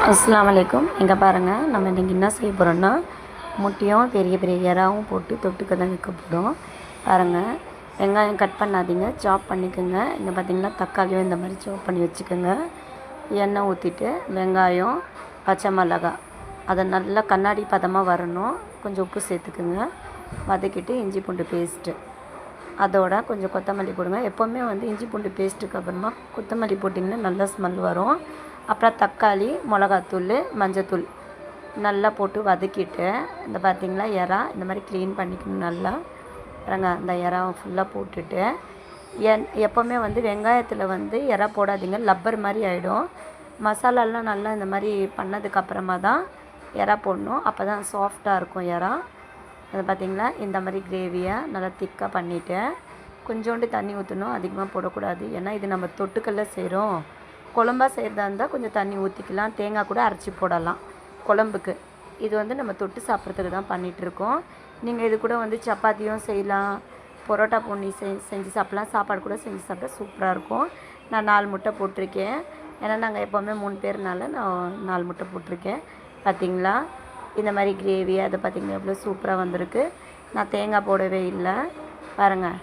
அஸ்ஸலாமு அலைக்கும். இங்கே பாருங்கள், நம்ம இன்றைக்கி என்ன செய்ய போகிறோன்னா முட்டையும் பெரிய பெரிய இறாவும் போட்டு தொட்டுக்க தான் வைக்க போகிறோம். பாருங்கள், வெங்காயம் கட் பண்ணாதீங்க, சாப் பண்ணிக்கோங்க. இங்கே பார்த்திங்கன்னா தக்காளியும் இந்த மாதிரி சாப் பண்ணி வச்சுக்கோங்க. எண்ணெய் ஊற்றிட்டு வெங்காயம், பச்சை மிளகாய் அதை நல்லா கண்ணாடி பதமாக வரணும். கொஞ்சம் உப்பு சேர்த்துக்குங்க. வதக்கிட்டு இஞ்சி பூண்டு பேஸ்ட்டு அதோட கொஞ்சம் கொத்தமல்லி போடுங்க. எப்போவுமே வந்து இஞ்சி பூண்டு பேஸ்ட்டுக்கு அப்புறமா கொத்தமல்லி போட்டிங்கன்னா நல்லா ஸ்மெல் வரும். அப்புறம் தக்காளி, மிளகாத்தூள், மஞ்சத்தூள் நல்லா போட்டு வதக்கிட்டு இந்த பார்த்திங்களா இறா இந்த மாதிரி க்ளீன் பண்ணிக்கணும். நல்லா பாருங்க, அந்த இறாவை ஃபுல்லாக போட்டுட்டு எப்போவுமே வந்து வெங்காயத்தில் வந்து இறா போடாதீங்க, லப்பர் மாதிரி ஆகிடும். மசாலாலாம் நல்லா இந்த மாதிரி பண்ணதுக்கப்புறமா தான் இறா போடணும். அப்போ தான் சாஃப்டாக இருக்கும் இறா. அது பார்த்திங்களா இந்த மாதிரி கிரேவியை நல்லா திக்காக பண்ணிவிட்டு கொஞ்சோண்டு தண்ணி ஊற்றணும். அதிகமாக போடக்கூடாது, ஏன்னா இது நம்ம தொட்டுக்கல்ல செய்கிறோம். குழம்பா செய்கிறதா இருந்தால் கொஞ்சம் தண்ணி ஊற்றிக்கலாம், தேங்காய் கூட அரைச்சி போடலாம் குழம்புக்கு. இது வந்து நம்ம தொட்டு சாப்பிட்றதுக்கு தான் பண்ணிகிட்ருக்கோம். நீங்கள் இது கூட வந்து சப்பாத்தியும் செய்யலாம், பரோட்டா பொண்ணி செஞ்சு சாப்பிட்லாம், சாப்பாடு கூட செஞ்சு சாப்பிட்டா சூப்பராக இருக்கும். நான் 4 முட்டை போட்டிருக்கேன், ஏன்னா நாங்கள் எப்போவுமே 3 பேர்னால நான் 4 முட்டை போட்டிருக்கேன். பார்த்திங்களா இந்த மாதிரி கிரேவி அதை பார்த்திங்கன்னா எவ்வளோ சூப்பராக வந்திருக்கு. நான் தேங்காய் போடவே இல்லை. பாருங்கள்,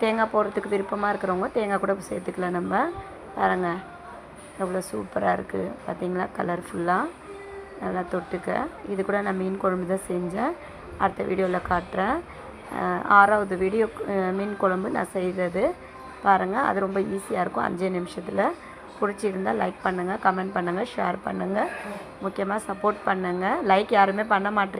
தேங்காய் போடுறதுக்கு விருப்பமாக இருக்கிறவங்க தேங்காய் கூட சேர்த்துக்கலாம். நம்ம பாருங்கள் எவ்வளோ சூப்பராக இருக்குது பார்த்திங்களா, கலர்ஃபுல்லாக நல்லா தொட்டுக்க. இது கூட நான் மீன் குழம்பு தான் செஞ்சேன், அடுத்த வீடியோவில் காட்டுறேன். 6வது வீடியோ மீன் குழம்பு நான் செய்கிறது பாருங்கள். அது ரொம்ப ஈஸியாக இருக்கும், 5 நிமிஷத்தில். பிடிச்சிருந்தால் லைக் பண்ணுங்கள், கமெண்ட் பண்ணுங்கள், ஷேர் பண்ணுங்கள், முக்கியமாக சப்போர்ட் பண்ணுங்கள். லைக் யாருமே பண்ண மாட்டேங்க.